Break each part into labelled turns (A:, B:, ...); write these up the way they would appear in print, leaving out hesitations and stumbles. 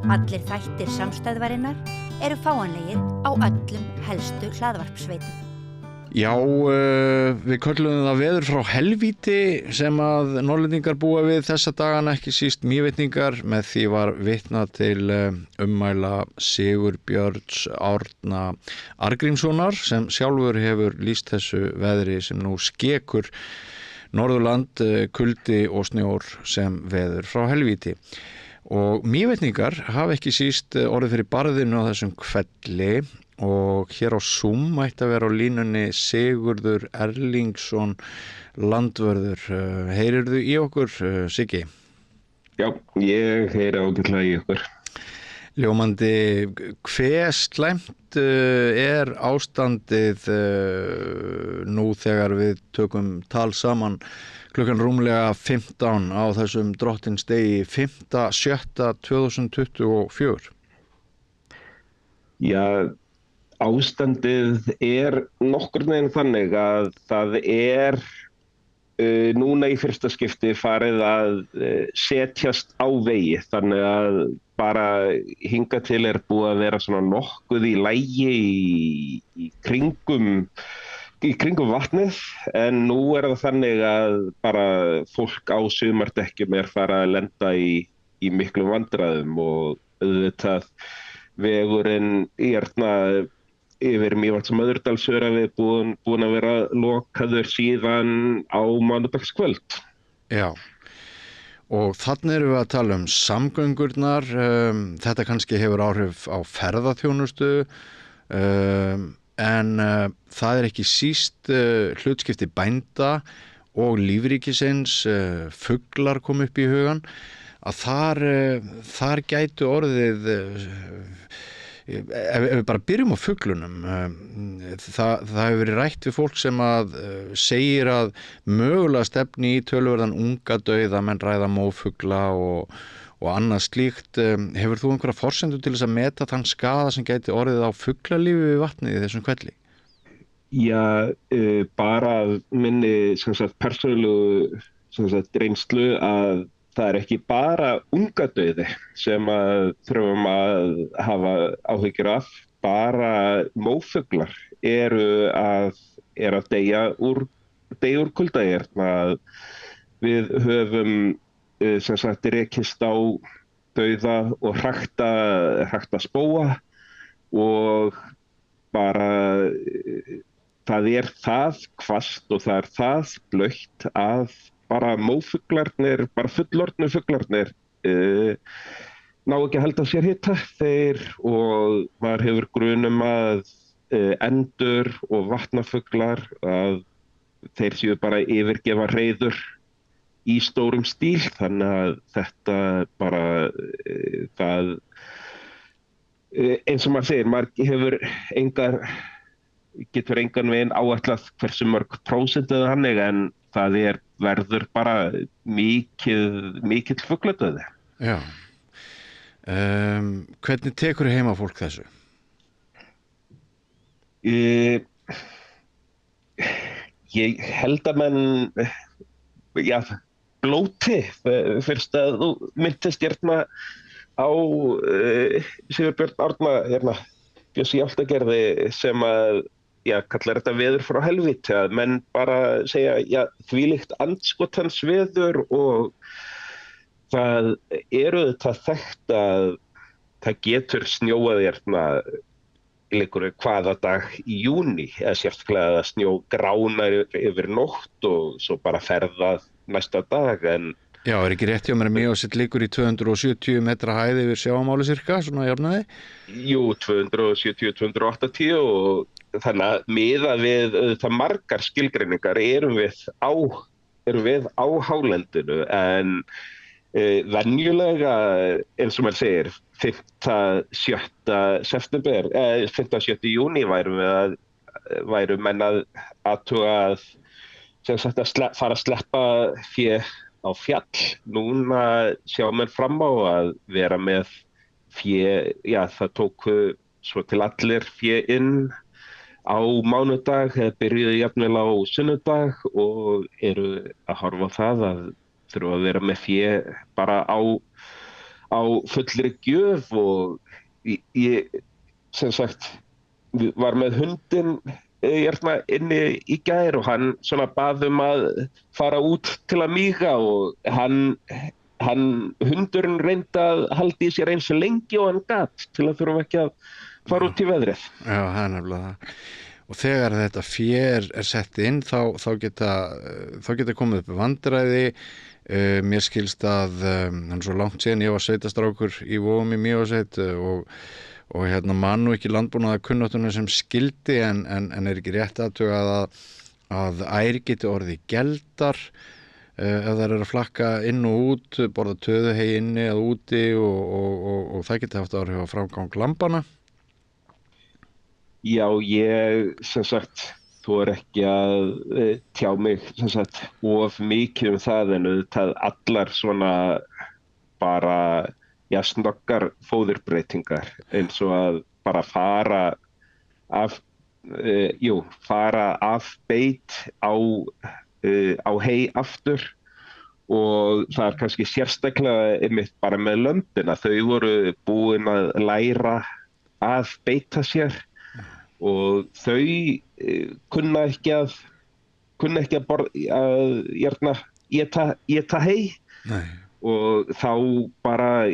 A: Allir þættir samstæðvarinnar eru fáanlegir á öllum helstu hlaðvarpsveitum.
B: Já, við köllum það veður frá helvíti sem að Norðlendingar búa við þessa dagana, ekki síst Mývetningar. Með því var vitnað til ummæla Sigurbjörns Árna Arngrímssonar sem sjálfur hefur lýst þessu veðri sem nú skekur Norðurland, kuldi og snjór sem veður frá helvíti. Og Mývetningar hafa ekki síst orðið fyrir barðinu á þessum kvelli og hér á Zoom mætti að vera á línunni Sigurður Erlingsson landvörður. Heyrirðu í okkur, Siggi?
C: Já, ég heyri ágætlega í okkur.
B: Ljómandi, hve slæmt er ástandið nú þegar við tökum tal saman klukkan rúmlega 15 á þessum drottinsdegi 5.7.2024?
C: Já, ástandið er nokkurn veginn þannig að það er núna í fyrsta skipti farið að setjast á vegi, þannig að bara hingað til er búið að vera svona nokkuð í lagi í kringum vatnið, en nú er það þannig að bara fólk á sumardekkjum er farið að lenda í miklum vandræðum og auðvitað vegurinn yfir Mývatns- og Möðrudalsöræfi búin að vera lokaður síðan á mánudagskvöld.
B: Já, og þannig erum við að tala um samgöngurnar. Þetta kannski hefur áhrif á ferðaþjónustu, en það er ekki síst hlutskipti bænda og lífríkisins, fuglar kom upp í hugan, að þar gætu orðið, ef við bara byrjum á fuglunum, það hefur verið rætt við fólk sem að segir að mögulega stefni í töluverðan ungadauða, menn ræða mófugla og annað slíkt. Hefur þú einhverja forsendur til þess að meta þann skaða sem gæti orðið á fuglalífi við vatnið í þessum kvelli?
C: Já, bara minni persónulegu reynslu að það er ekki bara ungadauði sem að þurfum að hafa áhyggjur af, bara mófuglar eru að deyja úr kulda. Við höfum rekist á dauða og hrakta spóa og bara það er það hvasst og það er það blautt að bara mófuglarnir, bara fullorðnu fuglarnir ná ekki að halda sér hita þeir, og maður hefur grunum að endur og vatnafuglar að þeir séu bara að yfirgefa hreiður í stórum stíl, þannig að þetta bara það eins og maður segir, maður hefur getur engan veginn áætlað hversu mörg prósentið þannig, en það verður bara mikill fugladauði.
B: Já. Hvernig tekur heima fólk þessu?
C: Ég held að menn blóti, fyrst að þú minntist hérna á Sigurbjörn Árna Bjössi Hjaltagerði sem að kallar þetta veður frá helvíti, að menn bara segja þvílíkt andskotans veður, og það eru þetta þekkt að það getur snjóað hérna hvaða dag í júní, eða sérstaklega að snjó gránar yfir nótt og svo bara ferðað næsta dag. En
B: já, er ekki rétt hjá mér að Mývatnssveit liggur í 270 metra hæð yfir sjávarmáli cirka, svona jafnaði?
C: Jú, 270-280, og þannig að miðað við það margar skilgreiningar erum við á hálendinu, en venjulega, eins og maður segir, 5.-7. júní væru menn að athuga að fara að sleppa fé á fjall. Núna sjá menn fram á að vera með fé, það tóku svo til allir fé inn á mánudag, byrjuðu jafnvel á sunnudag, og eru að horfa á það að þurfa að vera með fé bara á á fullri gjöf og ég sem sagt var með hundinn hérna inni í gær og hann svona bað að fara út til að míga og hundurinn reyndi að halda í sér eins lengi og hann gat til að þurfa ekki að fara út í veðrið.
B: Já, það er nefnilega það. Og þegar þetta fér sett inn þá geta komið upp vandræði. Mér skilst að hann svo langt síðan ég var sveitastrákur í Vogum í Mývatnssveit og hérna man nú ekki landbúnaðar kunnáttuna sem skildi en er ekki rétt athugað að ær geti orðið geldar ef þær eru að flakka inn og út, borða töðuhey inni eða úti og það geti haft áhrif á framgang lambanna.
C: Já, ég sem sagt þú ekki að tjá mig sem sagt of mikið það en auðvitað allar svona bara snöggar fóðurbreytingar eins og að bara fara af beit á hey aftur og það er kannski sérstaklega einmitt bara með lömbina. Þau voru búin að læra að beita sér og þau kunna ekki að éta hey.
B: Nei.
C: Og þá bara,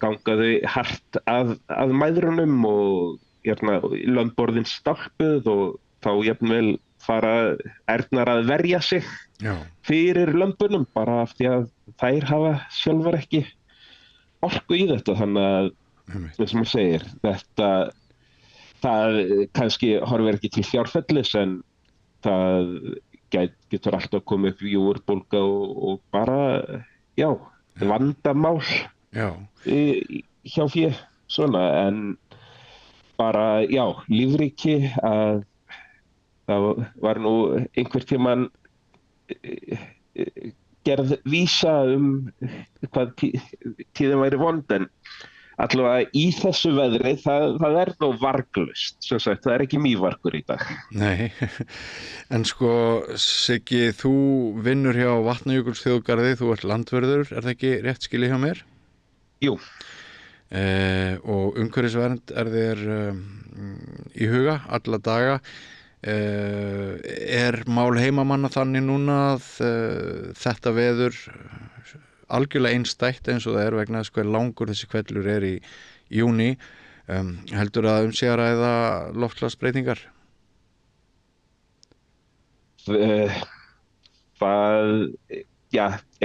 C: ganga þau hart að mæðrunum og lömborðin stálpuð og þá jafnvel fara ærnar að verja sig fyrir lömbunum bara af því að þær hafa sjálfar ekki orku í þetta. Þannig að, eins og maður segir, það kannski horfir ekki til fjárfellis en það getur alltaf komið upp júurbólga og bara, vandamál hjá fé svona en bara lífríki að það var nú einhvern tímann gerð vísa hvað tíðin væri vond en allavega í þessu veðri það er nú varglaust, sem sagt, það er ekki mývargur í dag.
B: Nei, en sko Siggi, þú vinnur hjá Vatnajökulsþjóðgarði, þú ert landvörður, er það ekki rétt skilið hjá mér?
C: Jú.
B: Og umhverfisvernd er þér í huga alla daga. Er mál heimamanna þannig núna að þetta veður algjörlega einstætt eins og það er vegna þess hver langur þessi hvellur er í júní, heldur að sé að ræða loftslagsbreytingar?
C: Það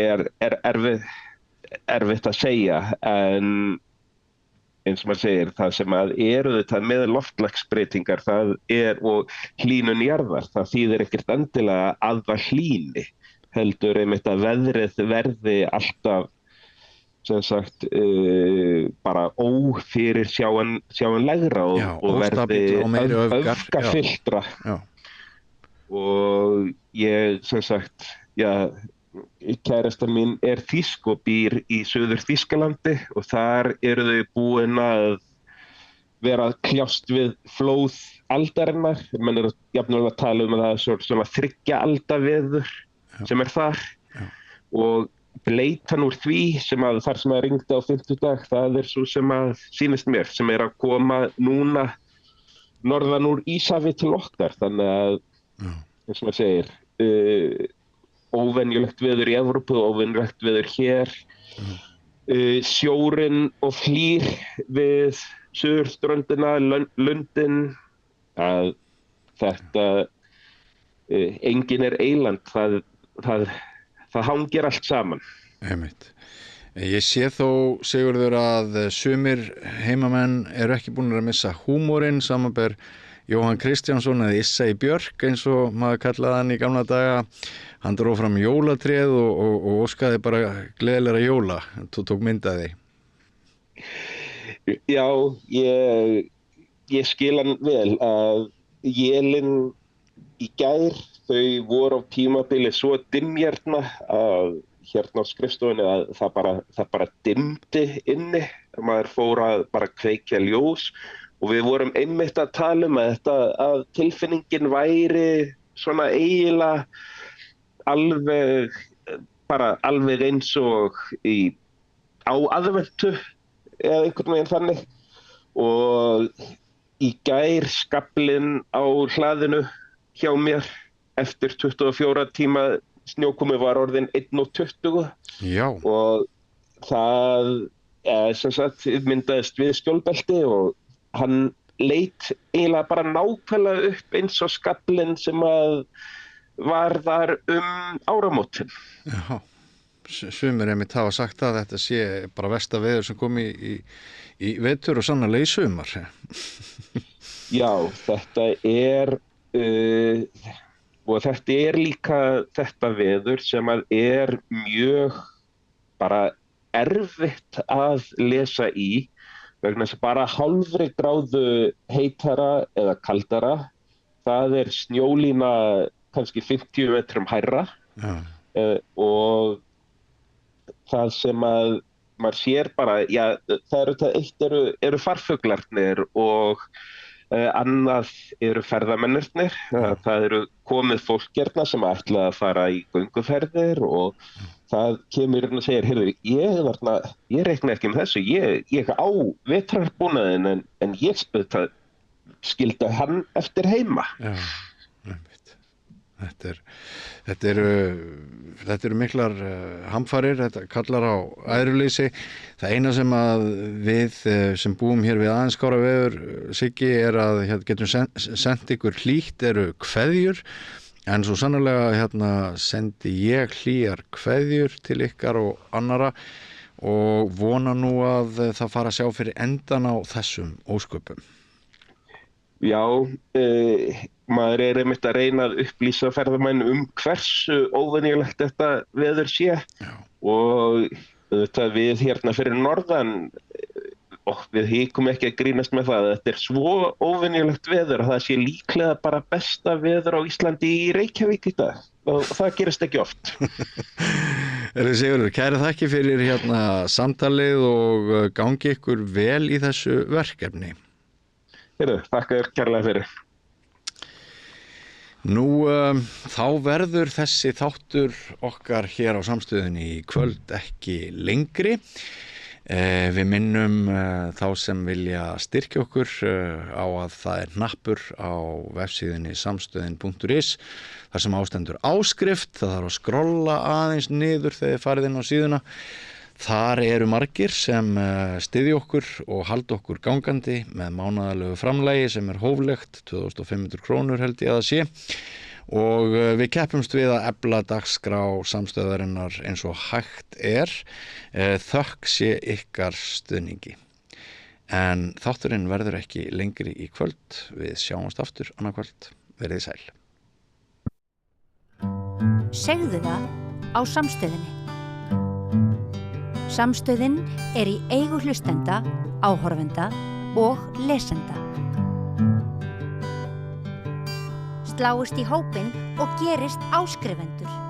C: er erfitt að segja en eins og maður segir það sem að þetta með loftslagsbreytingar það og hlýnun jarðar, það þýðir ekkert endilega að það hlýni heldur einmitt að veðrið verði alltaf sem sagt bara ófyrir sjáanlegra og verði öfgafylltra og ég sem sagt kærastan mín er þýsk og býr í Suður Þýskalandi og þar eru þau búin að vera að kljást við flóð aldarinnar, menn eru jafnvel að tala að það er svona 3 alda veður sem er þar og bleytan úr því þar sem að ringdi á 50 dag, það er svo sem að sýnist mér sem er að koma núna norðan úr Íshafi til okkar, þannig að eins og maður segir óvenjulegt veður í Evrópu og óvenjulegt veður hér sjórinn og hlýr við suðurströndina, Lundin að þetta engin er eyland, það hangir allt saman.
B: Einmitt. Ég sé þó, Sigurður, að sumir heimamenn eru ekki búin að missa húmórinn, samanber Jóhann Kristjánsson eða Issa í Björk eins og maður kallaði hann í gamla daga. Hann dró fram jólatréð og óskaði bara gleðilegra jóla. Þú tók myndaði.
C: Já, ég skil hann vel að élin í gær, þau voru á tímabili svo dimmjarna að hérna á skrifstofunni að það bara dimmdi inni. Maður fór að bara kveikja ljós og við vorum einmitt að tala að tilfinningin væri svona eiginlega alveg eins og á aðventu eða einhvern veginn þannig og í gær skaflinn á hlaðinu hjá mér eftir 24 tíma snjókomi var orðin 1:20
B: Já,
C: og það sem sagt myndaðist við skjólbelti og hann leit eiginlega bara nákvæmlega upp eins og skaflinn sem að var þar áramótin.
B: já. Sumir einmitt hafa sagt að þetta sé bara versta veður sem kom í vetur og sannarlega í sumar.
C: Já, þetta og þetta líka þetta veður sem að mjög bara erfitt að lesa í vegna þess að bara hálfri gráðu heitara eða kaldara, það snjólína kannski 50 metrum hærra og það sem að maður sér bara, já, eitt eru farfuglarnir og annað eru ferðamennirnir, það komið fólk hérna sem ætla að fara í gönguferðir og það kemur og segir, heyrðu, ég reikna ekki með þessu, ég á vetrarbúnaðinn en ég skildi hann eftir heima.
B: Já, einmitt. Þetta eru miklar hamfarir, þetta kallar á æðruleysi. Það eina sem að við sem búum hér við aðeins skára veður, Siggi, að getum sendt ykkur hlýtt eru kveðjur, en svo sannarlega sendi ég hlýjar kveðjur til ykkar og annara og vona nú að það fara að sjá fyrir endan á þessum ósköpum.
C: Já, maður einmitt að reyna að upplýsa ferðamenn hversu óvenjulegt þetta veður sé. Já. Og þetta við hérna fyrir norðan, og við hikum ekki að grínast með það, þetta svo óvenjulegt veður að það sé líklega bara besta veður á Íslandi í Reykjavík í dag. Og það gerist ekki oft.
B: Sigurður, kæra þakki fyrir samtalið og gangi ykkur vel í þessu verkefni.
C: Þakka þér kærlega fyrir.
B: Nú, þá verður þessi þáttur okkar hér á Samstöðinni í kvöld ekki lengri. Við minnum þá sem vilja styrkja okkur á að það hnappur á vefsíðunni samstöðin.is þar sem ástendur áskrift, það þarf að skrolla aðeins niður þegar þið farið inn á síðuna. Þar eru margir sem styðja okkur og halda okkur gangandi með mánaðarlegu framlagi sem hóflegt, 2500 krónur held ég að það sé. Og við keppumst við að efla dagskrá samstöðarinnar eins og hægt þökk sé ykkar stuðningi. En þátturinn verður ekki lengri í kvöld, við sjáumst aftur annað kvöld, verið sæl.
A: Segðu það á Samstöðinni. Samstöðin í eigu hlustenda, áhorfenda og lesenda. Sláist í hópinn og gerist áskrifendur.